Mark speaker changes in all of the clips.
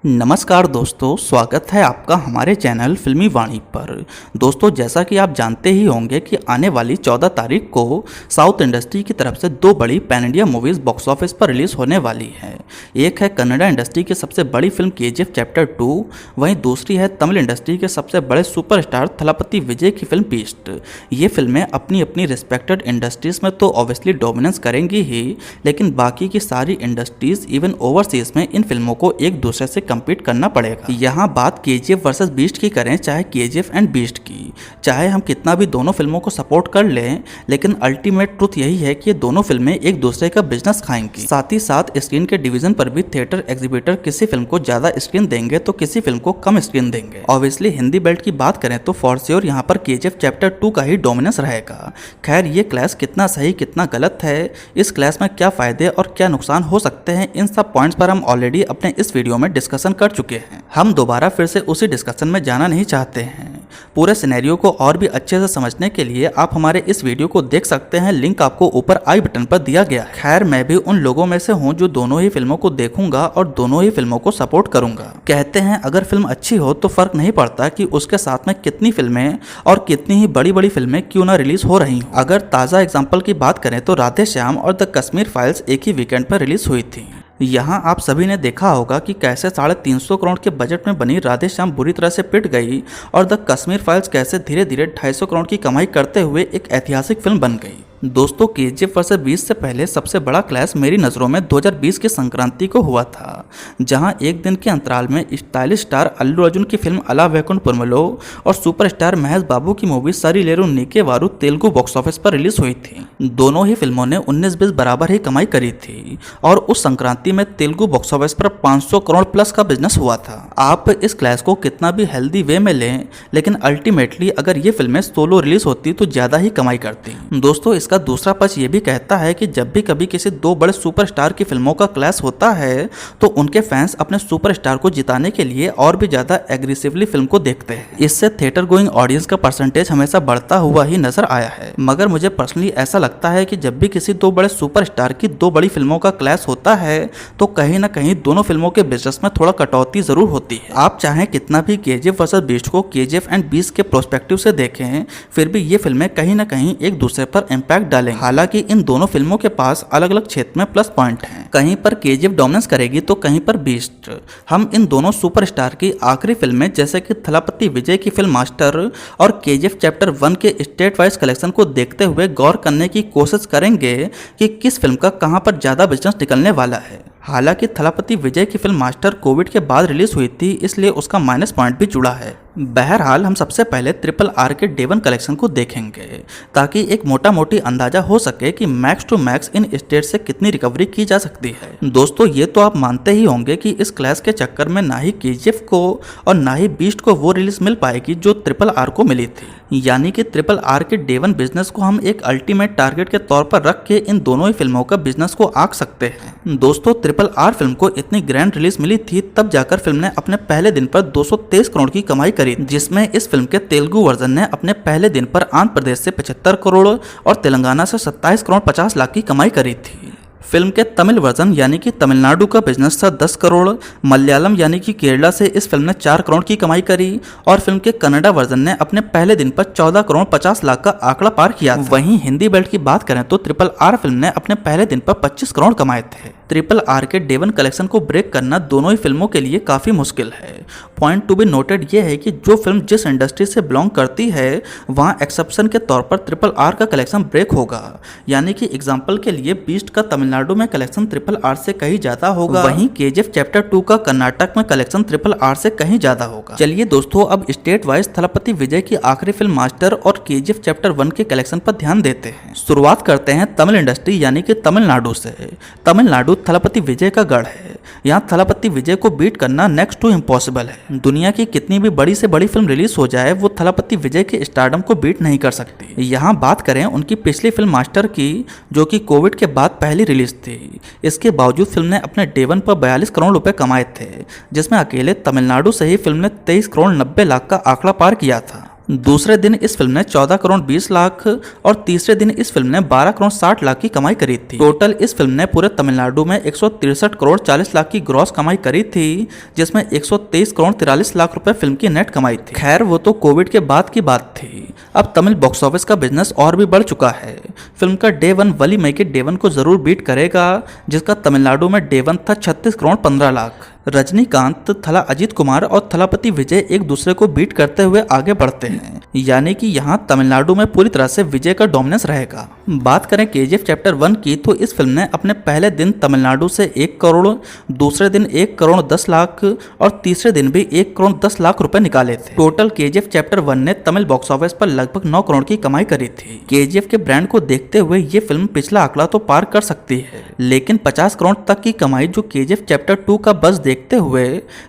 Speaker 1: नमस्कार दोस्तों, स्वागत है आपका हमारे चैनल फिल्मी वाणी पर। दोस्तों, जैसा कि आप जानते ही होंगे कि आने वाली 14 तारीख को साउथ इंडस्ट्री की तरफ से दो बड़ी pan India movies box office पर रिलीज़ होने वाली है। एक है कन्नड़ा इंडस्ट्री की सबसे बड़ी फिल्म केजीएफ चैप्टर 2, वहीं दूसरी है तमिल इंडस्ट्री के सबसे बड़े सुपरस्टार थलापति विजय की फिल्म बीस्ट। ये फिल्में अपनी अपनी रिस्पेक्टेड इंडस्ट्रीज़ में तो ऑब्वियसली डोमिनेंस करेंगी ही, लेकिन बाकी की सारी इंडस्ट्रीज़ इवन ओवरसीज़ में इन फिल्मों को एक दूसरे से कम्पीट करना पड़ेगा। यहाँ बात केजीएफ वर्सेस बीस्ट की करें, चाहे केजीएफ एंड बीस्ट की, चाहे हम कितना भी दोनों फिल्मों को सपोर्ट कर लें, लेकिन अल्टीमेट ट्रुथ यही है कि ये दोनों फिल्में एक दूसरे का बिजनेस खाएंगी। साथ ही साथ स्क्रीन के डिवीजन पर भी थिएटर एग्जीबिटर किसी फिल्म को ज्यादा स्क्रीन देंगे तो किसी फिल्म को कम स्क्रीन देंगे। ऑब्वियसली हिंदी बेल्ट की बात करें तो फॉर श्योर यहाँ पर केजीएफ चैप्टर 2 का ही डोमिनेंस रहेगा। खैर, ये क्लैश कितना सही कितना गलत है, इस क्लैश में क्या फायदे और क्या नुकसान हो सकते हैं, इन सब पॉइंट्स पर हम ऑलरेडी अपने इस वीडियो में डिस्कशन कर चुके हैं। हम दोबारा फिर से उसी डिस्कशन में जाना नहीं चाहते हैं। पूरे सिनेरियो को और भी अच्छे से समझने के लिए आप हमारे इस वीडियो को देख सकते हैं, लिंक आपको ऊपर आई बटन पर दिया गया है। खैर, मैं भी उन लोगों में से हूं जो दोनों ही फिल्मों को देखूंगा और दोनों ही फिल्मों को सपोर्ट करूंगा। कहते हैं अगर फिल्म अच्छी हो तो फर्क नहीं पड़ता कि उसके साथ में कितनी फिल्में और कितनी ही बड़ी बड़ी फिल्में क्यों ना रिलीज हो रही हो। अगर ताज़ा एग्जाम्पल की बात करें तो राधे श्याम और द कश्मीर फाइल्स एक ही वीकेंड पर रिलीज हुई थी। यहाँ आप सभी ने देखा होगा कि कैसे 350 करोड़ के बजट में बनी राधे श्याम बुरी तरह से पिट गई और द कश्मीर फाइल्स कैसे धीरे धीरे 250 करोड़ की कमाई करते हुए एक ऐतिहासिक फिल्म बन गई। दोस्तों, केजीएफ वर्सेस बीस्ट से पहले सबसे बड़ा क्लैश मेरी नज़रों में 2020 की संक्रांति को हुआ था, जहां एक दिन के अंतराल में स्टाइलिश स्टार अल्लू अर्जुन की फिल्म अला वैकुंठ-पुरमलो और सुपरस्टार महेश बाबू की मूवी सरीलेरू नीके वारू तेलुगु बॉक्स ऑफिस पर रिलीज हुई थी। दोनों ही फिल्मों ने 19-20 बराबर ही कमाई करी थी और उस संक्रांति में तेलुगु बॉक्स ऑफिस पर 500 करोड़ प्लस का बिजनेस हुआ था। आप इस क्लैश को कितना भी हेल्दी वे में लें, लेकिन अल्टीमेटली अगर ये फिल्में सोलो रिलीज होती तो ज़्यादा ही कमाई करती। दोस्तों, का दूसरा पक्ष ये भी कहता है कि जब भी कभी किसी दो बड़े सुपरस्टार की फिल्मों का क्लैश होता है तो उनके फैंस अपने सुपरस्टार को जिताने के लिए और भी ज्यादा एग्रेसिवली फिल्म को देखते हैं। इससे थिएटर गोइंग ऑडियंस का परसेंटेज हमेशा बढ़ता हुआ ही नजर आया है। मगर मुझे पर्सनली ऐसा लगता है कि जब भी किसी दो बड़े सुपरस्टार की दो बड़ी फिल्मों का क्लैश होता है तो कहीं ना कहीं दोनों फिल्मों के बिजनेस में थोड़ा कटौती जरूर होती है। आप चाहे कितना भी केजीएफ वर्सेस बीस्ट को केजीएफ एंड बीस्ट के प्रोस्पेक्टिव से देखें, फिर भी ये फिल्में कहीं ना कहीं एक दूसरे पर इम्पैक्ट डालेंगे। हालांकि इन दोनों फिल्मों के पास अलग अलग क्षेत्र में प्लस पॉइंट हैं। कहीं पर केजीएफ डोमिनेंस करेगी तो कहीं पर बीस्ट। हम इन दोनों सुपरस्टार की आखिरी फिल्में जैसे कि थलापति विजय की फिल्म मास्टर और केजीएफ चैप्टर 1 के स्टेट वाइज कलेक्शन को देखते हुए गौर करने की कोशिश करेंगे कि किस फिल्म का कहां पर ज्यादा बिजनेस निकलने वाला है। हालांकि थलापति विजय की फिल्म मास्टर कोविड के बाद रिलीज हुई थी, इसलिए उसका माइनस पॉइंट भी जुड़ा है। बहरहाल हम सबसे पहले RRR के डे 1 कलेक्शन को देखेंगे ताकि एक मोटा मोटी अंदाजा हो सके कि मैक्स टू मैक्स इन स्टेट से कितनी रिकवरी की जा सकती है। दोस्तों, ये तो आप मानते ही होंगे कि इस क्लैश के चक्कर में ना ही केजीएफ को और ना ही बीस्ट को वो रिलीज मिल पाएगी जो RRR को मिली थी। यानी कि RRR के डे 1 बिजनेस को हम एक अल्टीमेट टारगेट के तौर पर रख के इन दोनों ही फिल्मों का बिजनेस को आंक सकते हैं। दोस्तों, RRR फिल्म को इतनी ग्रैंड रिलीज मिली थी तब जाकर फिल्म ने अपने पहले दिन पर 223 करोड़ की कमाई करी, जिसमें इस फिल्म के तेलुगु वर्जन ने अपने पहले दिन पर आंध्र प्रदेश से 75 करोड़ और तेलंगाना से 27 करोड़ 50 लाख की कमाई करी थी। फिल्म के तमिल वर्जन यानी कि तमिलनाडु का बिजनेस था 10 करोड़, मलयालम यानी कि केरला से इस फिल्म ने 4 करोड़ की कमाई करी और फिल्म के कन्नड़ा वर्जन ने अपने पहले दिन पर 14 करोड़ 50 लाख का आंकड़ा पार किया था। वहीं हिंदी बेल्ट की बात करें तो RRR फिल्म ने अपने पहले दिन पर 25 करोड़ कमाए थे। RRR के डे 1 कलेक्शन को ब्रेक करना दोनों ही फिल्मों के लिए काफी मुश्किल है। पॉइंट टू बी नोटेड ये है कि जो फिल्म जिस इंडस्ट्री से बिलोंग करती है वहाँ एक्सेप्शन के तौर पर RRR का कलेक्शन ब्रेक होगा। यानी कि एग्जाम्पल के लिए बीस्ट का तमिलनाडु में कलेक्शन RRR से कहीं ज्यादा होगा, वहीं केजीएफ चैप्टर 2 का कर्नाटक में कलेक्शन RRR से कहीं ज्यादा होगा। चलिए दोस्तों, अब स्टेट वाइज थलापति विजय की आखिरी फिल्म मास्टर और केजीएफ चैप्टर 1 के कलेक्शन पर ध्यान देते हैं। शुरुआत करते हैं तमिल इंडस्ट्री यानी कि तमिलनाडु से। तमिलनाडु थलापति विजय का गढ़ है। यहाँ थलापति विजय को बीट करना नेक्स्ट टू इम्पॉसिबल है। दुनिया की कितनी भी बड़ी से बड़ी फिल्म रिलीज हो जाए, वो थलापति विजय के स्टारडम को बीट नहीं कर सकती। यहाँ बात करें उनकी पिछली फिल्म मास्टर की, जो कि कोविड के बाद पहली रिलीज थी, इसके बावजूद फिल्म ने अपने डे 1 पर 42 करोड़ रुपए कमाए थे, जिसमें अकेले तमिलनाडु से ही फिल्म ने 23 करोड़ 90 लाख का आंकड़ा पार किया था। दूसरे दिन इस फिल्म ने 14 करोड़ 20 लाख और तीसरे दिन इस फिल्म ने 12 करोड़ 60 लाख की कमाई करी थी। टोटल इस फिल्म ने पूरे तमिलनाडु में 163 करोड़ 40 लाख की ग्रॉस कमाई करी थी, जिसमें 123 करोड़ 43 लाख रुपए फिल्म की नेट कमाई थी। खैर वो तो कोविड के बाद की बात थी। अब तमिल बॉक्स ऑफिस का बिजनेस और भी बढ़ चुका है। फिल्म का डे वन वली मई के डे वन को जरूर बीट करेगा, जिसका तमिलनाडु में डे वन था 36 करोड़ 15 लाख। रजनीकांत, थला अजीत कुमार और थलापति विजय एक दूसरे को बीट करते हुए आगे बढ़ते हैं, यानी कि यहाँ तमिलनाडु में पूरी तरह से विजय का डोमिनेंस रहेगा। बात करें केजीएफ चैप्टर 1 की, तो इस फिल्म ने अपने पहले दिन तमिलनाडु से 1 करोड़, दूसरे दिन 1 करोड़ 10 लाख और तीसरे दिन भी 1 करोड़ 10 लाख रुपए निकाले थे। टोटल केजीएफ चैप्टर 1 ने तमिल बॉक्स ऑफिस पर लगभग 9 करोड़ की कमाई करी थी। केजीएफ के ब्रांड को देखते हुए ये फिल्म पिछला आंकड़ा तो पार कर सकती है, लेकिन 50 करोड़ तक की कमाई जो केजीएफ चैप्टर 2 का बस देखते हुए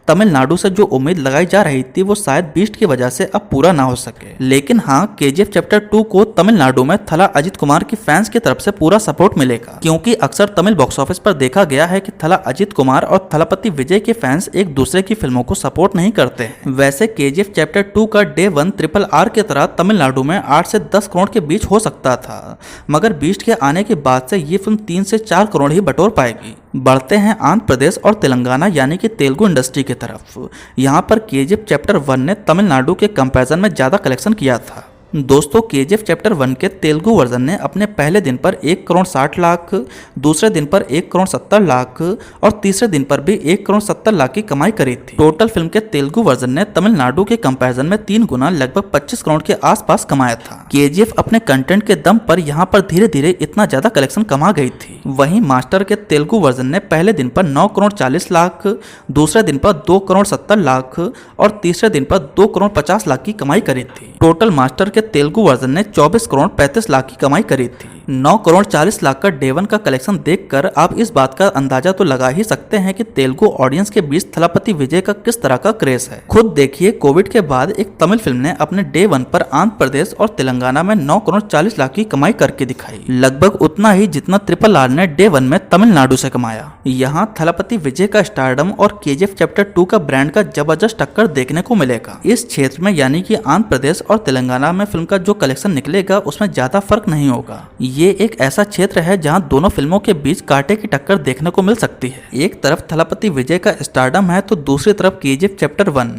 Speaker 1: तमिलनाडु से जो उम्मीद लगाई जा रही थी वो शायद बीस्ट की वजह से अब पूरा ना हो सके। लेकिन हाँ, केजीएफ चैप्टर 2 को तमिलनाडु में थला अजीत कुमार की फैंस की तरफ से पूरा सपोर्ट मिलेगा, क्योंकि अक्सर तमिल बॉक्स ऑफिस पर देखा गया है कि थला अजीत कुमार और थलापति विजय के फैंस एक दूसरे की फिल्मों को सपोर्ट नहीं करते हैं। वैसे केजीएफ चैप्टर 2 का डे वन RRR की तरह तमिलनाडु में 8 से 10 करोड़ के बीच हो सकता था, मगर बीस्ट के आने के बाद से ये फिल्म 3 से 4 करोड़ ही बटोर पाएगी। बढ़ते हैं आंध्र प्रदेश और तेलंगाना यानी कि तेलुगु इंडस्ट्री की तरफ। यहाँ पर केजीएफ चैप्टर 1 ने तमिलनाडु के कंपैरिजन में ज़्यादा कलेक्शन किया था। दोस्तों, केजीएफ चैप्टर 1 के तेलुगु वर्जन ने अपने पहले दिन पर 1 करोड़ 60 लाख, दूसरे दिन पर 1 करोड़ 70 लाख और तीसरे दिन पर भी 1 करोड़ 70 लाख की कमाई करी थी। टोटल फिल्म के तेलुगु वर्जन ने तमिलनाडु के कंपैरिजन में 3 गुना लगभग 25 करोड़ के आसपास कमाया था। केजीएफ अपने कंटेंट के दम पर यहाँ पर धीरे धीरे इतना ज्यादा कलेक्शन कमा गई थी। वहीं मास्टर के तेलुगु वर्जन ने पहले दिन पर 9 करोड़ 40 लाख, दूसरे दिन पर 2 करोड़ 70 लाख और तीसरे दिन पर 2 करोड़ 50 लाख की कमाई करी थी। टोटल मास्टर के तेलुगु वर्जन ने 24 करोड़ 35 लाख की कमाई करी थी। 9 करोड़ 40 लाख का डे वन का कलेक्शन देखकर आप इस बात का अंदाजा तो लगा ही सकते हैं कि तेलुगु ऑडियंस के बीच थलापति विजय का किस तरह का क्रेज है। खुद देखिए, कोविड के बाद एक तमिल फिल्म ने अपने डे वन पर आंध्र प्रदेश और तेलंगाना में 9 करोड़ 40 लाख की कमाई करके दिखाई, लगभग उतना ही जितना RRR ने डे वन में तमिलनाडु से कमाया। यहाँ थलापति विजय का स्टारडम और केजीएफ चैप्टर 2 का ब्रांड का जबरदस्त टक्कर देखने को मिलेगा। इस क्षेत्र में यानी कि आंध्र प्रदेश और तेलंगाना में फिल्म का जो कलेक्शन निकलेगा उसमें ज्यादा फर्क नहीं होगा। ये एक ऐसा क्षेत्र है जहां दोनों फिल्मों के बीच कांटे की टक्कर देखने को मिल सकती है। एक तरफ थलापति विजय का स्टारडम है तो दूसरी तरफ केजीएफ चैप्टर 1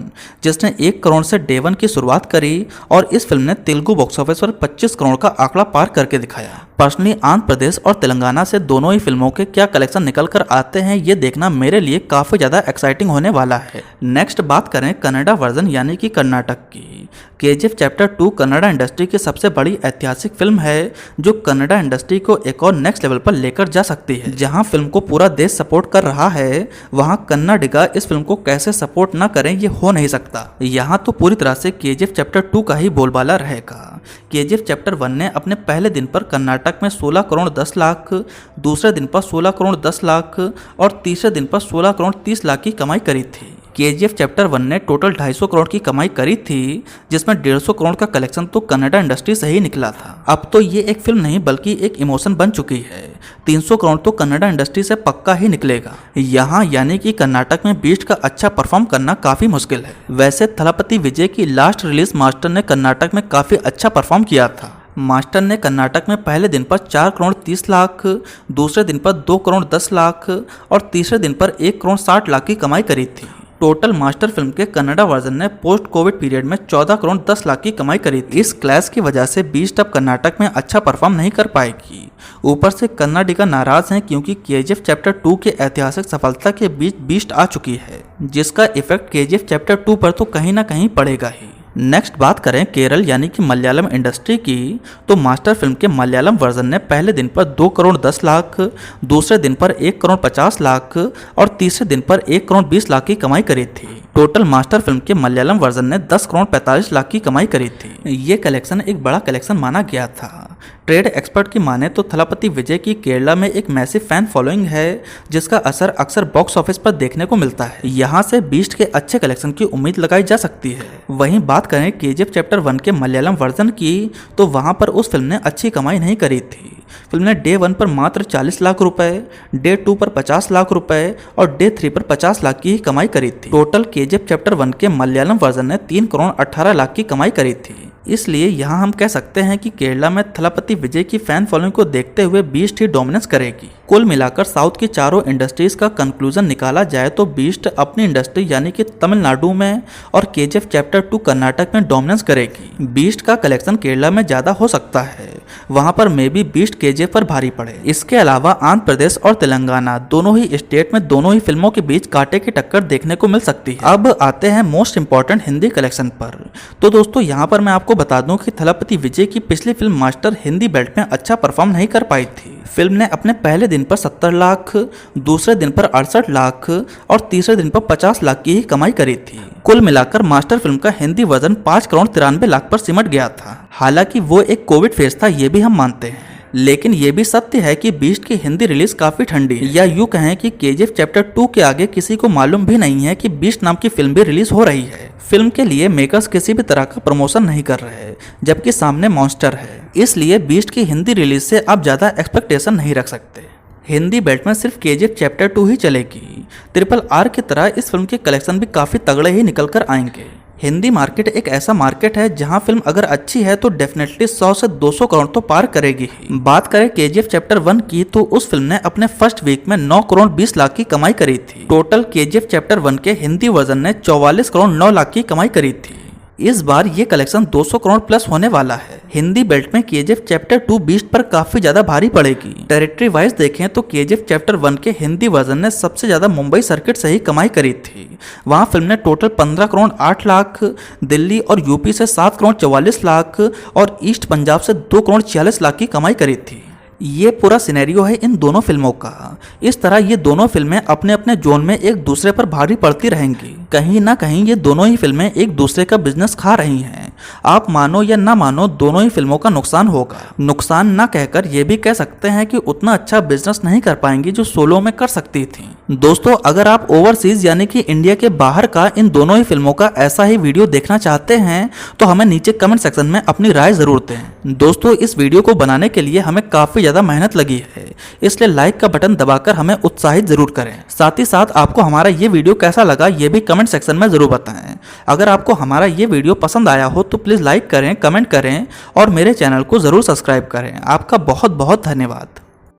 Speaker 1: जिसने 1 करोड़ से डे वन की शुरुआत करी और इस फिल्म ने तेलुगु बॉक्स ऑफिस पर 25 करोड़ का आंकड़ा पार करके दिखाया। पर्सनली आंध्र प्रदेश और तेलंगाना से दोनों ही फिल्मों के क्या कलेक्शन निकल कर आते हैं ये देखना मेरे लिए काफी ज्यादा एक्साइटिंग होने वाला है। नेक्स्ट बात करें कन्नड़ा वर्जन यानी कि कर्नाटक की। केजीएफ चैप्टर 2 कन्नड़ा इंडस्ट्री की सबसे बड़ी ऐतिहासिक फिल्म है जो कन्नड़ा इंडस्ट्री को एक और नेक्स्ट लेवल पर लेकर जा सकती है। जहां फिल्म को पूरा देश सपोर्ट कर रहा है वहां कन्नाडिगा इस फिल्म को कैसे सपोर्ट ना करें ये हो नहीं सकता। यहां तो पूरी तरह से केजीएफ चैप्टर 2 का ही बोलबाला रहेगा। केजीएफ चैप्टर 1 ने अपने पहले दिन पर कर्नाटक में 16 करोड़ 10 लाख, दूसरे दिन पर 16 करोड़ 10 लाख और तीसरे दिन पर 16 करोड़ 30 लाख की कमाई करी थी। केजीएफ चैप्टर 1 ने टोटल 250 करोड़ की कमाई करी थी, जिसमें 150 करोड़ का कलेक्शन तो कन्नड़ा इंडस्ट्री से ही निकला था। अब तो ये एक फिल्म नहीं बल्कि एक इमोशन बन चुकी है। 300 करोड़ तो कन्नड़ा इंडस्ट्री से पक्का ही निकलेगा। यहाँ यानी कि कर्नाटक में बीस्ट का अच्छा परफॉर्म करना काफी मुश्किल है। वैसे थलापति विजय की लास्ट रिलीज मास्टर ने कर्नाटक में काफी अच्छा परफॉर्म किया था। मास्टर ने कर्नाटक में पहले दिन पर 4 करोड़ 30 लाख, दूसरे दिन पर 2 करोड़ 10 लाख और तीसरे दिन पर 1 करोड़ 60 लाख की कमाई करी थी। टोटल मास्टर फिल्म के कन्नड़ा वर्जन ने पोस्ट कोविड पीरियड में 14 करोड़ 10 लाख की कमाई करी थी। इस क्लैश की वजह से बीस्ट अब कर्नाटक में अच्छा परफॉर्म नहीं कर पाएगी। ऊपर से कन्नाडिगा नाराज हैं क्योंकि केजीएफ चैप्टर 2 के ऐतिहासिक सफलता के बीच बीस्ट आ चुकी है, जिसका इफेक्ट केजीएफ चैप्टर 2 पर तो कहीं ना कहीं पड़ेगा ही। नेक्स्ट बात करें केरल यानी कि मलयालम इंडस्ट्री की, तो मास्टर फिल्म के मलयालम वर्जन ने पहले दिन पर 2 करोड़ 10 लाख, दूसरे दिन पर 1 करोड़ 50 लाख और तीसरे दिन पर 1 करोड़ 20 लाख की कमाई करी थी। टोटल मास्टर फिल्म के मलयालम वर्जन ने 10 करोड़ 45 लाख की कमाई करी थी। ये कलेक्शन एक बड़ा कलेक्शन माना गया था। ट्रेड एक्सपर्ट की माने तो थलापति विजय की केरला में एक मैसिव फैन फॉलोइंग है जिसका असर अक्सर बॉक्स ऑफिस पर देखने को मिलता है। यहाँ से बीस्ट के अच्छे कलेक्शन की उम्मीद लगाई जा सकती है। वहीं बात करें केजीएफ चैप्टर 1 के मलयालम वर्जन की, तो वहां पर उस फिल्म ने अच्छी कमाई नहीं करी थी। फिल्म ने डे 1 पर मात्र 40 लाख रुपए, डे 2 पर 50 लाख रुपए और डे 3 पर 50 लाख की ही कमाई करी थी। टोटल केजीएफ चैप्टर 1 के मलयालम वर्जन ने 3 करोड़ 18 लाख की कमाई करी थी। इसलिए यहाँ हम कह सकते हैं कि केरला में थलापति विजय की फैन फॉलोइंग को देखते हुए बीस्ट ही डोमिनेंस करेगी। कुल मिलाकर साउथ की चारों इंडस्ट्रीज का कंक्लूजन निकाला जाए तो बीस्ट अपनी इंडस्ट्री यानी कि तमिलनाडु में और केजीएफ चैप्टर 2 कर्नाटक में डोमिनेंस करेगी। बीस्ट का कलेक्शन केरला में ज्यादा हो सकता है, वहां पर मे बी बीस्ट केजीएफ पर भारी पड़े। इसके अलावा आंध्र प्रदेश और तेलंगाना दोनों ही स्टेट में दोनों ही फिल्मों के बीच कांटे की टक्कर देखने को मिल सकती है। अब आते हैं मोस्ट इंपॉर्टेंट हिंदी कलेक्शन पर। तो दोस्तों यहाँ पर मैं आपको बता दूं कि थलापति विजय की पिछली फिल्म मास्टर हिंदी बेल्ट में अच्छा परफॉर्म नहीं कर पाई थी। फिल्म ने अपने पहले दिन पर 70 लाख, दूसरे दिन पर 68 लाख और तीसरे दिन पर 50 लाख की ही कमाई करी थी। कुल मिलाकर मास्टर फिल्म का हिंदी वर्जन 5 करोड़ 93 लाख पर सिमट गया था। हालांकि वो एक कोविड फेज था, ये भी हम मानते हैं, लेकिन ये भी सत्य है कि बीस्ट की हिंदी रिलीज काफी ठंडी है, या यूं कहें कि केजीएफ चैप्टर 2 के आगे किसी को मालूम भी नहीं है कि बीस्ट नाम की फिल्म भी रिलीज हो रही है। फिल्म के लिए मेकर्स किसी भी तरह का प्रमोशन नहीं कर रहे हैं, जबकि सामने मॉन्स्टर है। इसलिए बीस्ट की हिंदी रिलीज से आप ज्यादा एक्सपेक्टेशन नहीं रख सकते। हिंदी बेल्ट में सिर्फ केजीएफ चैप्टर 2 ही चलेगी। RRR की तरह इस फिल्म के कलेक्शन भी काफी तगड़े ही निकल कर आएंगे। हिंदी मार्केट एक ऐसा मार्केट है जहां फिल्म अगर अच्छी है तो डेफिनेटली 100 से 200 करोड़ तो पार करेगी ही। बात करें केजीएफ चैप्टर 1 की तो उस फिल्म ने अपने फर्स्ट वीक में 9 करोड़ 20 लाख की कमाई करी थी। टोटल केजीएफ चैप्टर 1 के हिंदी वर्जन ने 44 करोड़ 9 लाख की कमाई करी थी। इस बार ये कलेक्शन 200 करोड़ प्लस होने वाला है। हिंदी बेल्ट में केजीएफ चैप्टर 2 बीस्ट पर काफी ज्यादा भारी पड़ेगी। टेरिटरी वाइज देखें तो केजीएफ चैप्टर 1 के हिंदी वर्जन ने सबसे ज्यादा मुंबई सर्किट से ही कमाई करी थी। वहां फिल्म ने टोटल 15 करोड़ 8 लाख, दिल्ली और यूपी से 7 करोड़ 44 लाख और ईस्ट पंजाब से 2 करोड़ 46 लाख की कमाई करी थी। ये पूरा सिनेरियो है इन दोनों फिल्मों का। इस तरह ये दोनों फिल्में अपने अपने जोन में एक दूसरे पर भारी पड़ती रहेंगी। कहीं ना कहीं ये दोनों ही फिल्में एक दूसरे का बिजनेस खा रही हैं। आप मानो या ना मानो दोनों ही फिल्मों का नुकसान होगा। नुकसान ना कहकर ये भी कह सकते हैं कि उतना अच्छा बिजनेस नहीं कर पाएंगी जो सोलो में कर सकती थी। दोस्तों अगर आप ओवरसीज यानी कि इंडिया के बाहर का इन दोनों ही फिल्मों का ऐसा ही वीडियो देखना चाहते हैं तो हमें नीचे कमेंट सेक्शन में अपनी राय जरूर दें। दोस्तों इस वीडियो को बनाने के लिए हमें काफी ज्यादा मेहनत लगी है, इसलिए लाइक का बटन दबाकर हमें उत्साहित जरूर करें। साथ ही साथ आपको हमारा ये वीडियो कैसा लगा ये भी कमेंट सेक्शन में जरूर बताएं। अगर आपको हमारा ये वीडियो पसंद आया हो तो प्लीज लाइक करें, कमेंट करें और मेरे चैनल को जरूर सब्सक्राइब करें। आपका बहुत बहुत धन्यवाद।